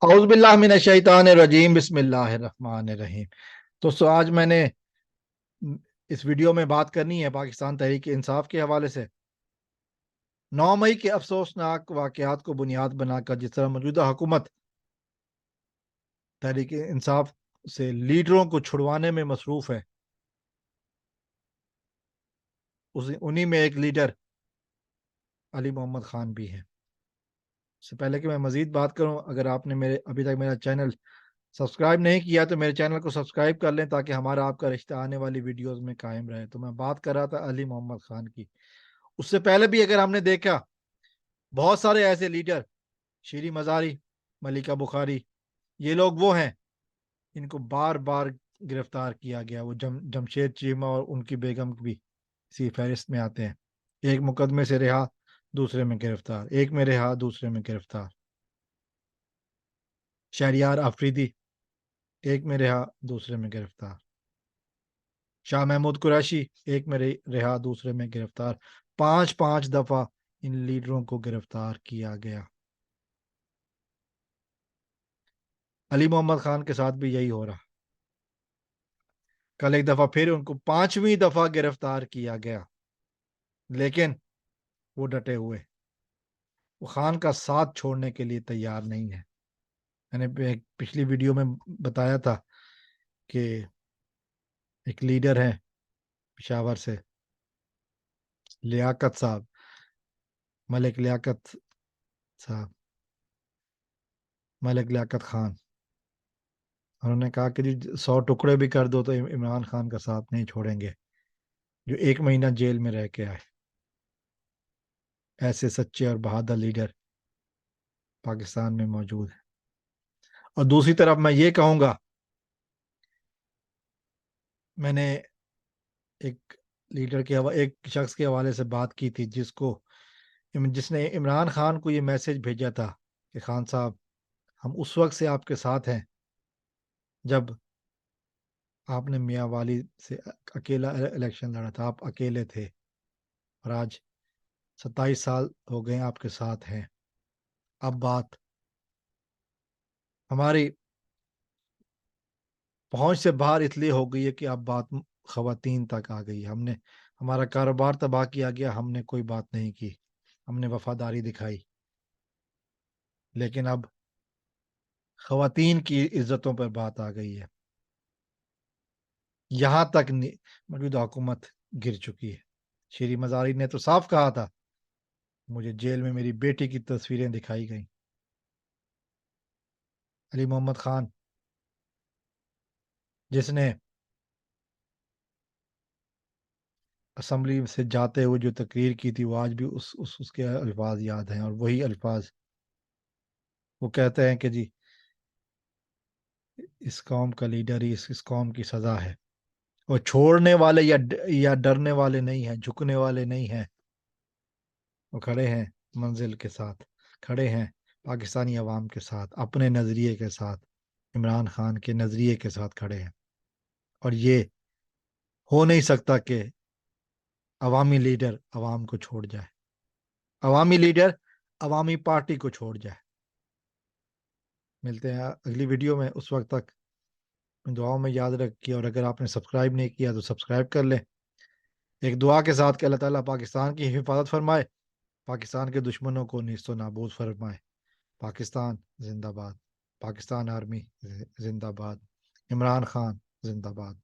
اعوذ باللہ من الشیطان الرجیم بسم اللہ الرحمن الرحیم۔ دوستو آج میں نے اس ویڈیو میں بات کرنی ہے پاکستان تحریک انصاف کے حوالے سے 9 مئی کے افسوسناک واقعات کو بنیاد بنا کر جس طرح موجودہ حکومت تحریک انصاف سے لیڈروں کو چھڑوانے میں مصروف ہے، انہی میں ایک لیڈر علی محمد خان بھی ہے۔ اس سے پہلے کہ میں مزید بات کروں، اگر آپ نے ابھی تک میرا چینل سبسکرائب نہیں کیا تو میرے چینل کو سبسکرائب کر لیں تاکہ ہمارا آپ کا رشتہ آنے والی ویڈیوز میں قائم رہے۔ تو میں بات کر رہا تھا علی محمد خان کی۔ اس سے پہلے بھی اگر ہم نے دیکھا بہت سارے ایسے لیڈر، شیری مزاری، ملکہ بخاری، یہ لوگ وہ ہیں ان کو بار بار گرفتار کیا گیا۔ وہ جمشید چیمہ اور ان کی بیگم بھی اسی فہرست میں آتے ہیں۔ ایک مقدمے سے رہا، دوسرے میں گرفتار، ایک میں رہا، دوسرے میں گرفتار۔ شہریار آفریدی ایک میں رہا، دوسرے میں گرفتار۔ شاہ محمود قریشی ایک میں رہا، دوسرے میں گرفتار۔ 5 دفعہ ان لیڈروں کو گرفتار کیا گیا۔ علی محمد خان کے ساتھ بھی یہی ہو رہا۔ کل ایک دفعہ پھر ان کو 5ویں دفعہ گرفتار کیا گیا، لیکن وہ ڈٹے ہوئے، وہ خان کا ساتھ چھوڑنے کے لیے تیار نہیں ہے۔ میں نے پچھلی ویڈیو میں بتایا تھا کہ ایک لیڈر ہے پشاور سے، لیاقت صاحب، ملک لیاقت صاحب، ملک لیاقت خان، انہوں نے کہا کہ جی 100 ٹکڑے بھی کر دو تو عمران خان کا ساتھ نہیں چھوڑیں گے، جو 1 مہینہ جیل میں رہ کے آئے۔ ایسے سچے اور بہادر لیڈر پاکستان میں موجود ہیں۔ اور دوسری طرف میں یہ کہوں گا، میں نے ایک لیڈر کے ایک شخص کے حوالے سے بات کی تھی جس نے عمران خان کو یہ میسج بھیجا تھا کہ خان صاحب، ہم اس وقت سے آپ کے ساتھ ہیں جب آپ نے میاں والی سے اکیلا الیکشن لڑا تھا، آپ اکیلے تھے، اور آج 27 سال ہو گئے آپ کے ساتھ ہیں۔ اب بات ہماری پہنچ سے باہر اس لیے ہو گئی ہے کہ اب بات خواتین تک آ گئی۔ ہمارا کاروبار تباہ کیا گیا، ہم نے کوئی بات نہیں کی، ہم نے وفاداری دکھائی، لیکن اب خواتین کی عزتوں پر بات آ گئی ہے۔ یہاں تک موجودہ حکومت گر چکی ہے۔ شیری مزاری نے تو صاف کہا تھا، مجھے جیل میں میری بیٹی کی تصویریں دکھائی گئیں۔ علی محمد خان جس نے اسمبلی سے جاتے ہوئے جو تقریر کی تھی، وہ آج بھی اس کے الفاظ یاد ہیں، اور وہی الفاظ وہ کہتے ہیں کہ جی اس قوم کا لیڈر ہی اس قوم کی سزا ہے۔ وہ چھوڑنے والے یا ڈرنے والے نہیں ہیں، جھکنے والے نہیں ہیں، وہ کھڑے ہیں منزل کے ساتھ، کھڑے ہیں پاکستانی عوام کے ساتھ، اپنے نظریے کے ساتھ، عمران خان کے نظریے کے ساتھ کھڑے ہیں۔ اور یہ ہو نہیں سکتا کہ عوامی لیڈر عوام کو چھوڑ جائے، عوامی لیڈر عوامی پارٹی کو چھوڑ جائے۔ ملتے ہیں اگلی ویڈیو میں، اس وقت تک دعاؤں میں یاد رکھیے، اور اگر آپ نے سبسکرائب نہیں کیا تو سبسکرائب کر لیں، ایک دعا کے ساتھ کہ اللہ تعالیٰ پاکستان کی حفاظت فرمائے، پاکستان کے دشمنوں کو نیست و نابود فرمائے۔ پاکستان زندہ باد، پاکستان آرمی زندہ باد، عمران خان زندہ باد۔